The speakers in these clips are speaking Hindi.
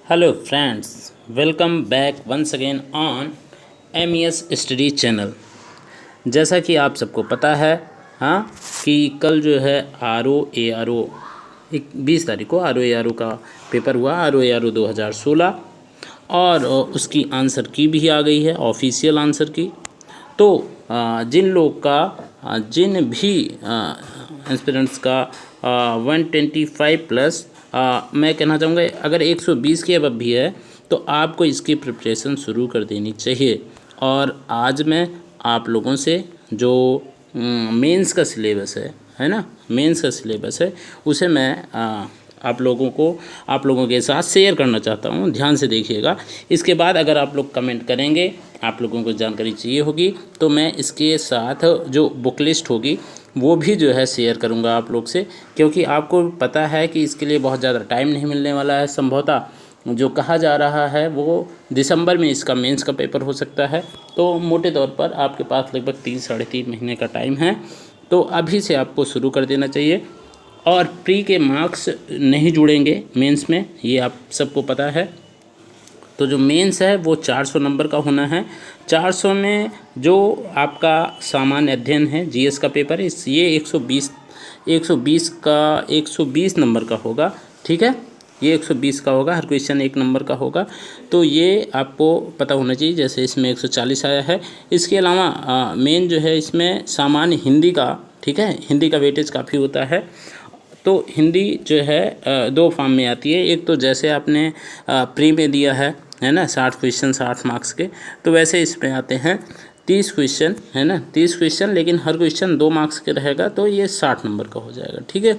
Hello friends, welcome back once again on MES study channel. जैसा कि आप सबको पता है हाँ कि कल जो है RO ARO 20 तारीख को RO ARO का पेपर हुआ, RO ARO 2016, और उसकी आंसर की भी आ गई है, ऑफिशियल आंसर की। तो जिन भी एस्पिरेंट्स का 125 प्लस, मैं कहना चाहूँगा अगर 120 के अब भी है तो आपको इसकी प्रिपरेशन शुरू कर देनी चाहिए। और आज मैं आप लोगों से जो मेंस का सिलेबस है ना, मेंस का सिलेबस है, उसे मैं आप लोगों के साथ शेयर करना चाहता हूँ। ध्यान से देखिएगा। इसके बाद अगर आप लोग कमेंट करेंगे, आप लोगों को जानकारी चाहिए होगी, तो मैं इसके साथ जो बुक लिस्ट होगी वो भी जो है शेयर करूंगा आप लोग से, क्योंकि आपको पता है कि इसके लिए बहुत ज़्यादा टाइम नहीं मिलने वाला है। संभवतः जो कहा जा रहा है वो दिसंबर में इसका मेंस का पेपर हो सकता है। तो मोटे तौर पर आपके पास लगभग 3-3.5 महीने का टाइम है, तो अभी से आपको शुरू कर देना चाहिए। और प्री के मार्क्स नहीं जुड़ेंगे मेंस में, ये आप सबको पता है। तो जो मेंस है वो 400 नंबर का होना है। 400 में जो आपका सामान्य अध्ययन है, GS का पेपर है, ये 120 नंबर का होगा। ठीक है, ये 120 का होगा, हर क्वेश्चन 1 नंबर का होगा। तो ये आपको पता होना चाहिए। जैसे इसमें 140 आया है। इसके अलावा मेन जो है इसमें सामान्य हिंदी का, ठीक है, हिंदी का वेटेज काफ़ी होता है। तो हिंदी जो है 2 फॉर्म में आती है। एक तो जैसे आपने प्री में दिया है ना, 60 क्वेश्चन 60 मार्क्स के, तो वैसे इसमें आते हैं 30 क्वेश्चन, है ना, 30 क्वेश्चन, लेकिन हर क्वेश्चन 2 मार्क्स के रहेगा, तो ये 60 नंबर का हो जाएगा। ठीक है,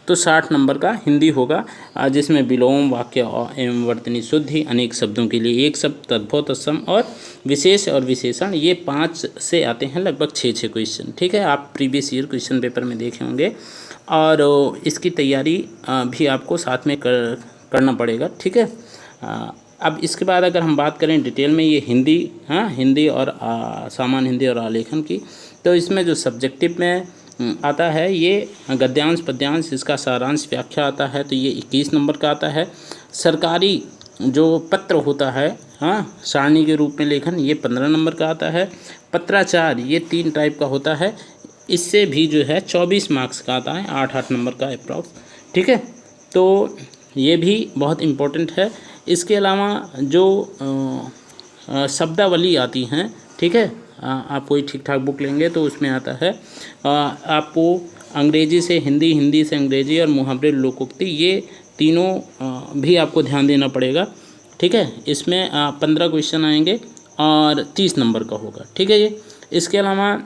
तो 60 नंबर का हिंदी होगा, जिसमें विलोम, वाक्य एवं वर्तनी शुद्धि, अनेक शब्दों के लिए एक शब्द, तद्भव, तत्सम और विशेष और विशेषण, ये 5 से आते हैं लगभग 6 क्वेश्चन। ठीक है, आप प्रीवियस ईयर क्वेश्चन पेपर में देखे होंगे, और इसकी तैयारी भी आपको साथ में करना पड़ेगा। ठीक है, अब इसके बाद अगर हम बात करें डिटेल में, ये हिंदी, हिंदी और सामान्य हिंदी और आलेखन की, तो इसमें जो सब्जेक्टिव में आता है ये गद्यांश पद्यांश, इसका सारांश व्याख्या आता है, तो ये 21 नंबर का आता है। सरकारी जो पत्र होता है, सारणी के रूप में लेखन, ये 15 नंबर का आता है। पत्राचार, ये 3 टाइप का होता है, इससे भी जो है 24 मार्क्स का आता है, 8-8 नंबर का अप्रॉक्स। ठीक है, तो ये भी बहुत इम्पोर्टेंट है। इसके अलावा जो शब्दावली आती हैं, ठीक है, आप कोई ठीक ठाक बुक लेंगे तो उसमें आता है आपको अंग्रेजी से हिंदी, हिंदी से अंग्रेजी और मुहावरे लोकोक्ति, ये तीनों भी आपको ध्यान देना पड़ेगा। ठीक है, इसमें 15 क्वेश्चन आएंगे और 30 नंबर का होगा। ठीक है, ये इसके अलावा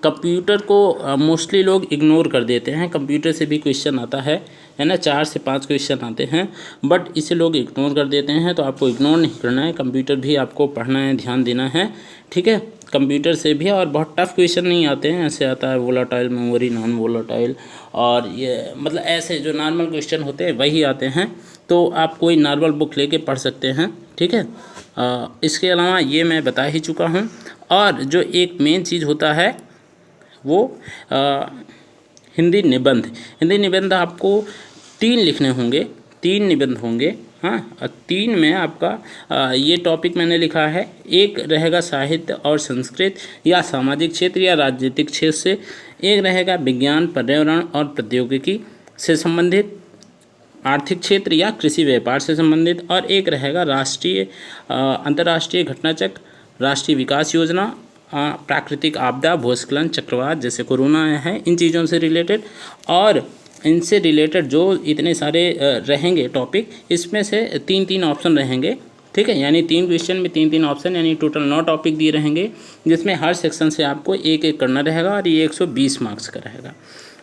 कंप्यूटर को मोस्टली लोग इग्नोर कर देते हैं। कंप्यूटर से भी क्वेश्चन आता है ना, 4 से 5 क्वेश्चन आते हैं, बट इसे लोग इग्नोर कर देते हैं। तो आपको इग्नोर नहीं करना है, कंप्यूटर भी आपको पढ़ना है, ध्यान देना है। ठीक है, कंप्यूटर से भी, और बहुत टफ क्वेश्चन नहीं आते हैं। ऐसे आता है वोलाटाइल मेमोरी, नॉन वोलाटाइल, और ये मतलब ऐसे जो नॉर्मल क्वेश्चन होते हैं वही आते हैं। तो आप कोई नॉर्मल बुक लेके पढ़ सकते हैं। ठीक है, इसके अलावा ये मैं बता ही चुका हूँ। और जो एक मेन चीज़ होता है वो हिंदी निबंध। हिंदी निबंध आपको 3 लिखने होंगे, 3 निबंध होंगे। 3 में आपका ये टॉपिक मैंने लिखा है। एक रहेगा साहित्य और संस्कृत या सामाजिक क्षेत्र या राजनीतिक क्षेत्र से, एक रहेगा विज्ञान, पर्यावरण और प्रौद्योगिकी से संबंधित, आर्थिक क्षेत्र या कृषि व्यापार से संबंधित, और एक रहेगा राष्ट्रीय अंतर्राष्ट्रीय घटनाचक्र, राष्ट्रीय विकास योजना, प्राकृतिक आपदा, भूस्खलन, चक्रवात जैसे कोरोना है, इन चीज़ों से रिलेटेड। और इनसे रिलेटेड जो इतने सारे रहेंगे टॉपिक, इसमें से 3-3 ऑप्शन रहेंगे। ठीक है, यानी 3 क्वेश्चन में 3-3 ऑप्शन, यानी टोटल 9 टॉपिक दिए रहेंगे, जिसमें हर सेक्शन से आपको एक करना रहेगा, और ये 120 मार्क्स का रहेगा।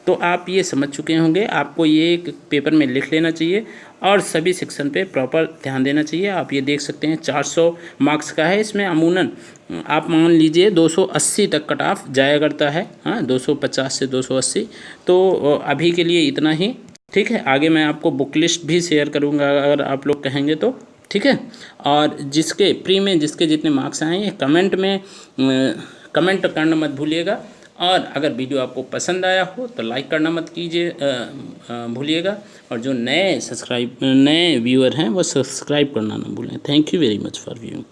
तो आप ये समझ चुके होंगे, आपको ये एक पेपर में लिख लेना चाहिए और सभी सेक्शन पे प्रॉपर ध्यान देना चाहिए। आप ये देख सकते हैं 400 मार्क्स का है। इसमें अमूमन आप मान लीजिए 280 तक कट ऑफ जाया करता है, 250 से 280। तो अभी के लिए इतना ही। ठीक है, आगे मैं आपको बुक लिस्ट भी शेयर करूँगा अगर आप लोग कहेंगे तो। ठीक है, और जिसके प्री में जिसके जितने मार्क्स आए हैं, कमेंट करना मत भूलिएगा। और अगर वीडियो आपको पसंद आया हो तो लाइक करना मत कीजिए भूलिएगा, और जो नए व्यूअर हैं वो सब्सक्राइब करना ना भूलें। Thank you very much for viewing.